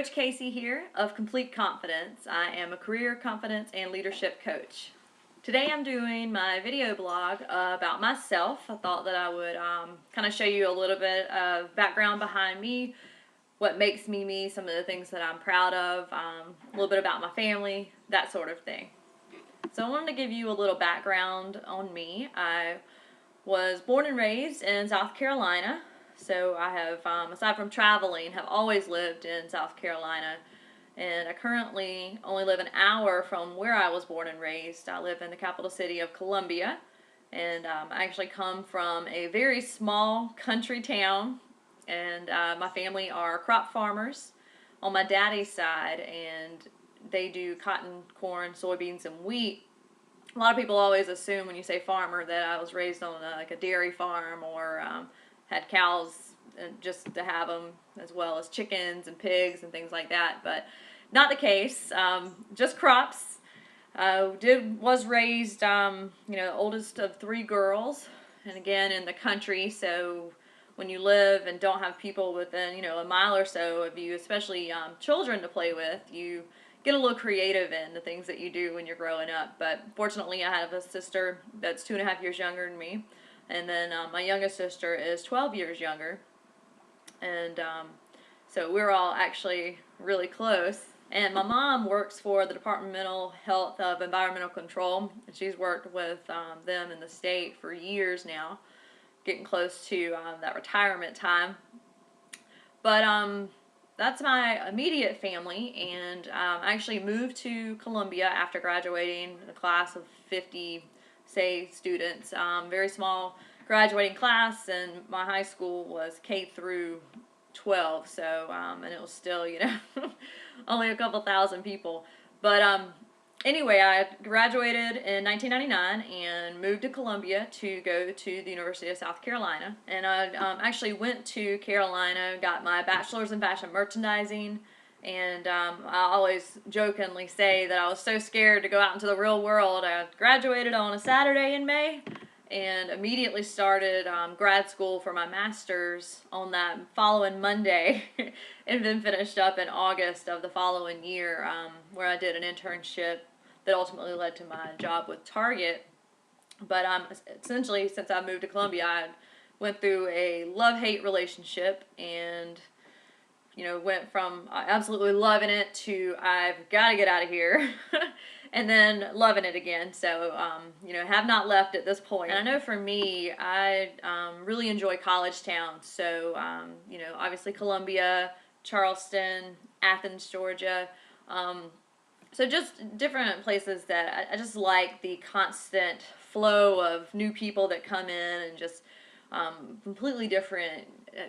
Coach Kacie here of Complete Confidence. I am a career confidence and leadership coach. Today I'm doing my video blog about myself. I thought that I would kind of show you a little bit of background behind me, what makes me me, some of the things that I'm proud of, a little bit about my family, that sort of thing. So I wanted to give you a little background on me. I was born and raised in South Carolina. So I have, aside from traveling, have always lived in South Carolina, and I currently only live an hour from where I was born and raised. I live in the capital city of Columbia, and I actually come from a very small country town, and my family are crop farmers on my daddy's side, and they do cotton, corn, soybeans, and wheat. A lot of people always assume when you say farmer that I was raised on like a dairy farm or had cows just to have them, as well as chickens and pigs and things like that, but not the case. Just crops. Was raised, the oldest of 3 girls, and again in the country. So when you live and don't have people within a mile or so of you, especially children to play with, you get a little creative in the things that you do when you're growing up. But fortunately, I have a sister that's 2.5 years younger than me. And then my youngest sister is 12 years younger. And so we're all actually really close. And my mom works for the Departmental Health of Environmental Control. And she's worked with them in the state for years now, getting close to that retirement time. But that's my immediate family. And I actually moved to Columbia after graduating a class of 50 students. Very small graduating class, and my high school was K through 12, so and it was still only a couple thousand people. But anyway, I graduated in 1999 and moved to Columbia to go to the University of South Carolina. And I actually went to Carolina, got my bachelor's in fashion merchandising. And I always jokingly say that I was so scared to go out into the real world. I graduated on a Saturday in May and immediately started grad school for my master's on that following Monday and then finished up in August of the following year, where I did an internship that ultimately led to my job with Target. But essentially, since I moved to Columbia, I went through a love-hate relationship, and went from absolutely loving it to I've got to get out of here, and then loving it again. So, have not left at this point. And I know for me, I really enjoy college towns. So, obviously Columbia, Charleston, Athens, Georgia. So just different places that I just like the constant flow of new people that come in, and just completely different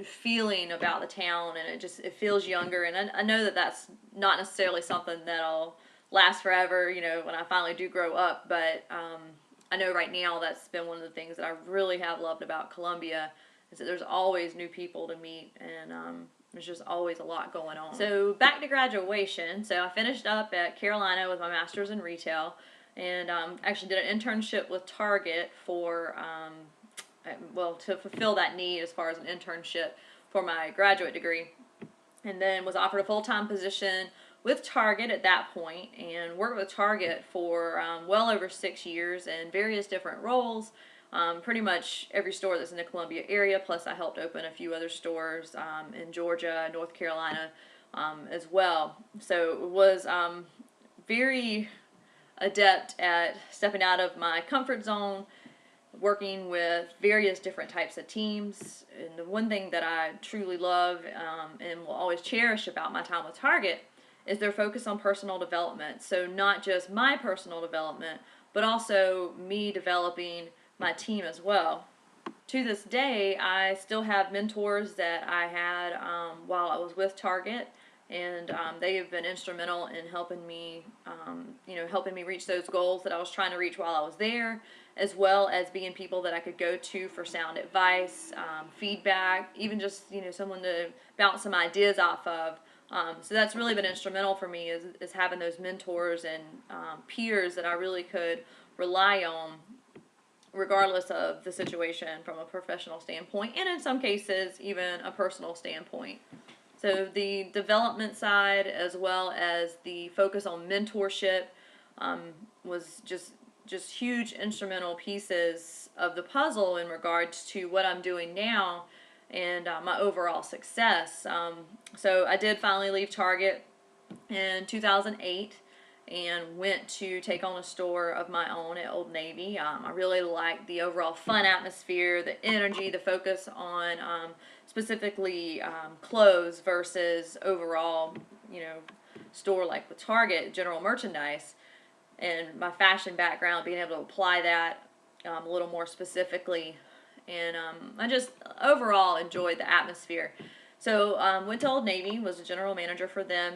feeling about the town, and it feels younger. And I know that that's not necessarily something that'll last forever, when I finally do grow up, but I know right now that's been one of the things that I really have loved about Columbia, is that there's always new people to meet, and there's just always a lot going on. So back to graduation. So I finished up at Carolina with my master's in retail, and actually did an internship with Target for to fulfill that need as far as an internship for my graduate degree, and then was offered a full-time position with Target at that point, and worked with Target for well over 6 years in various different roles, pretty much every store that's in the Columbia area, plus I helped open a few other stores in Georgia, North Carolina as well. So it was very adept at stepping out of my comfort zone, working with various different types of teams. And the one thing that I truly love and will always cherish about my time with Target is their focus on personal development. So not just my personal development, but also me developing my team as well. To this day, I still have mentors that I had while I was with Target, and they have been instrumental in helping me reach those goals that I was trying to reach while I was there, as well as being people that I could go to for sound advice, feedback, even just someone to bounce some ideas off of. So that's really been instrumental for me, is having those mentors and peers that I really could rely on, regardless of the situation from a professional standpoint, and in some cases even a personal standpoint. So the development side, as well as the focus on mentorship, was just huge instrumental pieces of the puzzle in regards to what I'm doing now and my overall success. So I did finally leave Target in 2008 and went to take on a store of my own at Old Navy. I really liked the overall fun atmosphere, the energy, the focus on specifically clothes versus overall, store like with Target, general merchandise. And my fashion background, being able to apply that a little more specifically. And I just overall enjoyed the atmosphere. So went to Old Navy, was a general manager for them,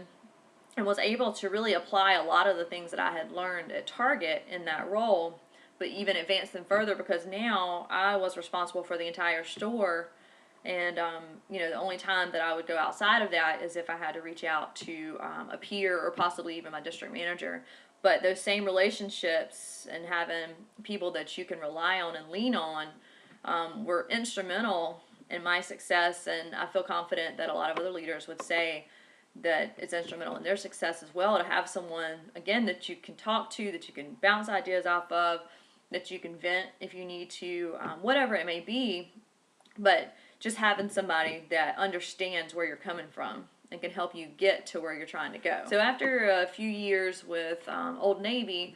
and was able to really apply a lot of the things that I had learned at Target in that role, but even advance them further because now I was responsible for the entire store. And, the only time that I would go outside of that is if I had to reach out to a peer or possibly even my district manager. But those same relationships and having people that you can rely on and lean on were instrumental in my success. And I feel confident that a lot of other leaders would say that it's instrumental in their success as well, to have someone, again, that you can talk to, that you can bounce ideas off of, that you can vent if you need to, whatever it may be, but just having somebody that understands where you're coming from and can help you get to where you're trying to go. So after a few years with Old Navy,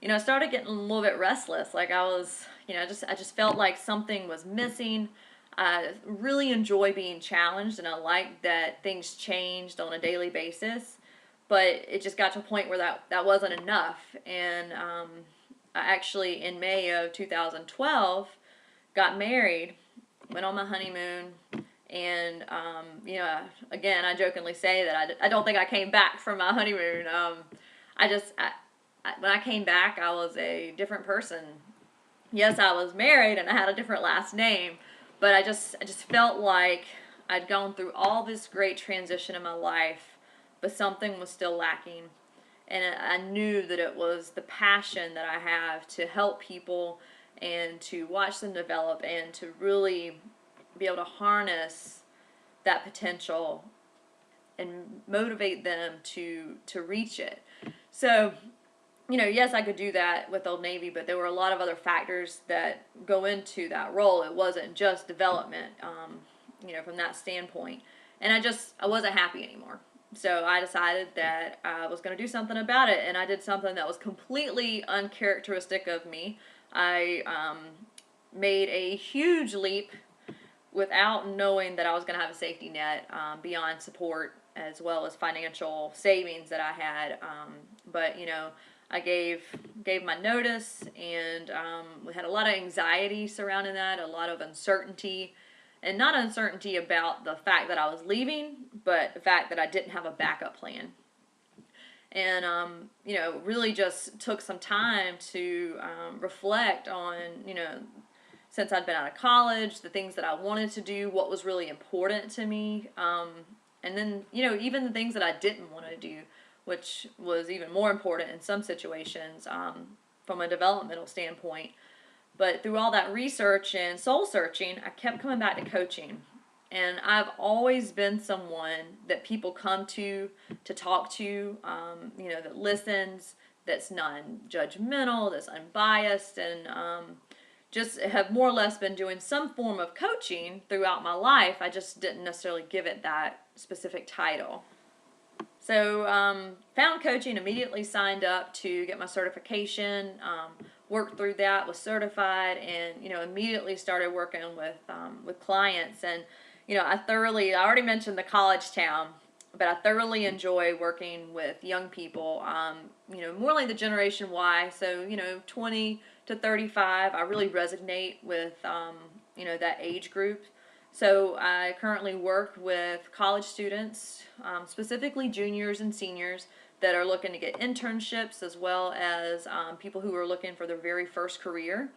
I started getting a little bit restless. Like I was, I just felt like something was missing. I really enjoy being challenged, and I like that things changed on a daily basis. But it just got to a point where that wasn't enough. And I actually, in May of 2012, got married, went on my honeymoon, and, again, I jokingly say that I don't think I came back from my honeymoon. When I came back, I was a different person. Yes, I was married and I had a different last name, but I just felt like I'd gone through all this great transition in my life, but something was still lacking. And I knew that it was the passion that I have to help people and to watch them develop and to really be able to harness that potential and motivate them to reach it. So, yes, I could do that with Old Navy, but there were a lot of other factors that go into that role. It wasn't just development, from that standpoint. And I wasn't happy anymore. So I decided that I was going to do something about it, and I did something that was completely uncharacteristic of me. I made a huge leap without knowing that I was going to have a safety net beyond support as well as financial savings that I had. But I gave my notice, and we had a lot of anxiety surrounding that, a lot of uncertainty, and not uncertainty about the fact that I was leaving, but the fact that I didn't have a backup plan. And, really just took some time to reflect on, since I'd been out of college, the things that I wanted to do, what was really important to me, and then, even the things that I didn't want to do, which was even more important in some situations from a developmental standpoint. But through all that research and soul searching, I kept coming back to coaching. And I've always been someone that people come to talk to, that listens, that's non-judgmental, that's unbiased, and just have more or less been doing some form of coaching throughout my life. I just didn't necessarily give it that specific title. So found coaching, immediately signed up to get my certification, worked through that, was certified, and immediately started working with clients. And I already mentioned the college town, but I thoroughly enjoy working with young people. More like the Generation Y, so 20 to 35. I really resonate with that age group. So I currently work with college students, specifically juniors and seniors, that are looking to get internships, as well as people who are looking for their very first career.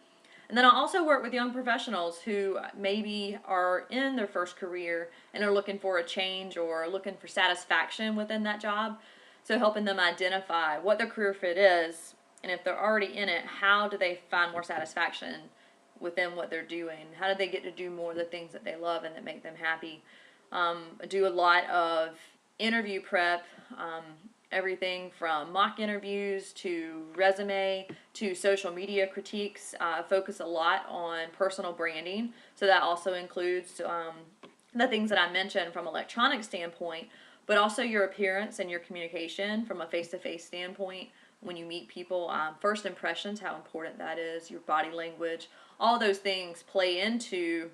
And then I also work with young professionals who maybe are in their first career and are looking for a change or looking for satisfaction within that job. So helping them identify what their career fit is, and if they're already in it, how do they find more satisfaction within what they're doing? How do they get to do more of the things that they love and that make them happy? I do a lot of interview prep, everything from mock interviews to resume to social media critiques. Focus a lot on personal branding, so that also includes the things that I mentioned from an electronic standpoint, but also your appearance and your communication from a face-to-face standpoint. When you meet people, first impressions, how important that is, your body language, all those things play into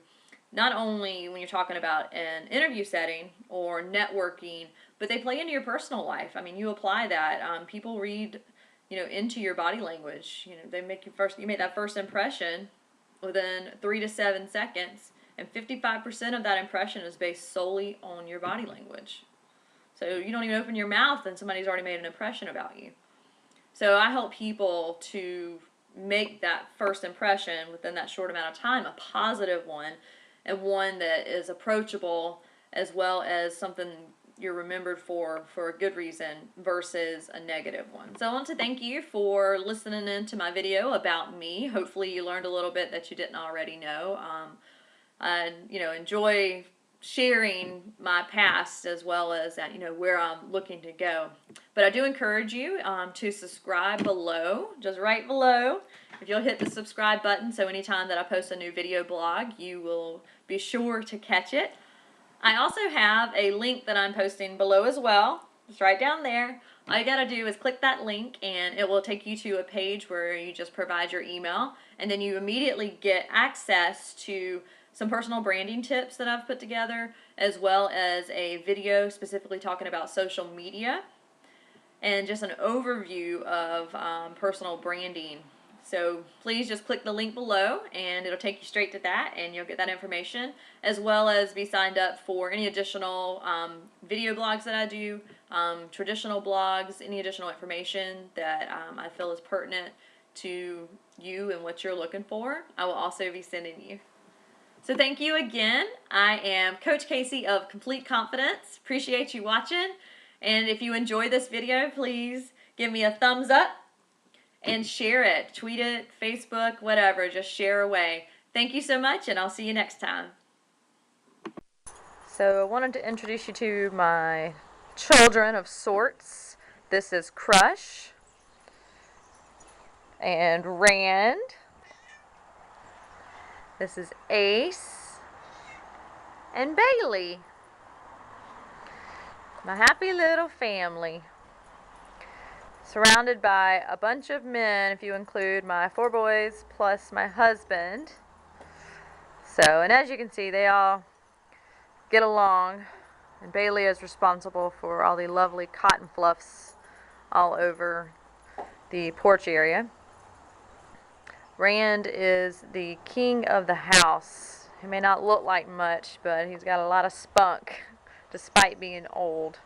not only when you're talking about an interview setting or networking, but they play into your personal life. I mean, you apply that. People read, into your body language. They make you make that first impression within 3 to 7 seconds, and 55% of that impression is based solely on your body language. So you don't even open your mouth and somebody's already made an impression about you. So I help people to make that first impression within that short amount of time a positive one, and one that is approachable, as well as something you're remembered for a good reason versus a negative one. So I want to thank you for listening in to my video about me. Hopefully you learned a little bit that you didn't already know. I enjoy sharing my past as well as where I'm looking to go. But I do encourage you to subscribe below, just right below. If you'll hit the subscribe button, so anytime that I post a new video blog, you will be sure to catch it. I also have a link that I'm posting below as well. It's right down there. All you gotta do is click that link and it will take you to a page where you just provide your email, and then you immediately get access to some personal branding tips that I've put together, as well as a video specifically talking about social media and just an overview of personal branding. So please just click the link below and it'll take you straight to that, and you'll get that information, as well as be signed up for any additional video blogs that I do, traditional blogs, any additional information that I feel is pertinent to you and what you're looking for, I will also be sending you. So thank you again. I am Coach Kacie of Complete Confidence. Appreciate you watching. And if you enjoy this video, please give me a thumbs up and share it. Tweet it, Facebook, whatever. Just share away. Thank you so much, and I'll see you next time. So I wanted to introduce you to my children of sorts. This is Crush and Rand. This is Ace and Bailey. My happy little family. Surrounded by a bunch of men, if you include my 4 boys plus my husband. So, and as you can see, they all get along. And Bailey is responsible for all the lovely cotton fluffs all over the porch area. Rand is the king of the house. He may not look like much, but he's got a lot of spunk despite being old.